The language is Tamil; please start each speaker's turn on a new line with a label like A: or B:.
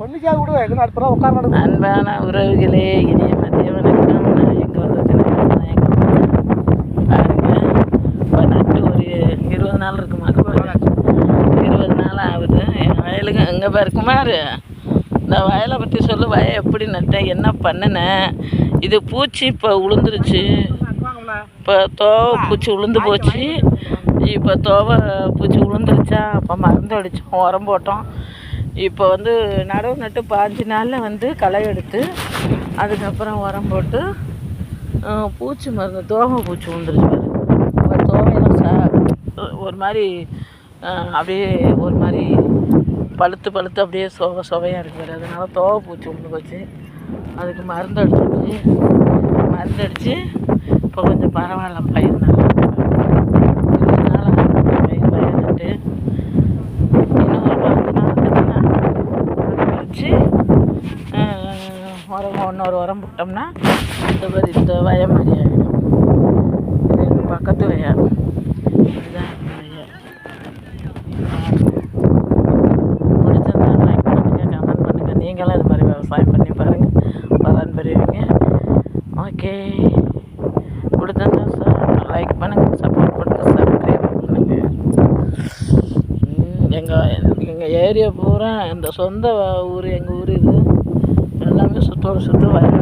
A: ஒன்றுக்காக விடுவேன் எங்கே அடுத்த உட்கார.
B: அன்பான உறவுகளே, இனிய மதிய வணக்கம். நான் எங்கே வந்திருக்கேன் பாருங்க. இப்போ நட்டு ஒரு 20 நாள் இருக்குமா? 20 நாள் ஆகுது. என் வயலுக்கு எங்கே பாருக்குமாரு. இந்த வயலை பற்றி சொல்லு. வயலை எப்படி நட்டேன், என்ன பண்ணினேன். இது பூச்சி இப்போ உளுந்துருச்சு. இப்போ தோவை பூச்சி உளுந்து போச்சு. இப்போ தோவை பூச்சி உளுந்துருச்சா, அப்போ மருந்து அடித்தோம், உரம் போட்டோம். இப்போ வந்து நடவு நட்டு 5 நாளில் வந்து களை எடுத்து அதுக்கப்புறம் உரம் போட்டு பூச்சி மருந்து தோகை பூச்சி விழுந்துருச்சு பாரு. தோகையெல்லாம் ஒரு மாதிரி அப்படியே ஒரு மாதிரி பழுத்து அப்படியே சுவையாக இருக்குது. அதனால தோகை பூச்சி விழுந்து போச்சு. அதுக்கு மருந்து அடித்து இப்போ கொஞ்சம் பரவாயில்ல. பயிர் நல்லா 20 நாள் பயிர் நட்டு இன்னும் ஒரு 10 நாள் வச்சு இன்னொரு உரம் போட்டோம்னா இந்த வயல் மாதிரி ஆகிடும். இது எங்கள் பக்கத்து வயல். இதுதான் வயல். பிடிச்சிருந்தா லைக் பண்ணுங்கள், கமெண்ட் பண்ணுங்கள். நீங்களும் இது மாதிரி விவசாயம் பண்ணி பாருங்கள், பலன் பெறுவீங்க. ஓகே, பிடிச்சிருந்தா லைக் பண்ணுங்கள், சப்போர்ட் பண்ணுங்கள், சப்ஸ்கிரைப் பண்ணுங்கள். எங்கள் ஏரியா பூரா இந்த சொந்த ஊர், எங்கள் ஊர் இது எல்லாமே சுற்று வயல்.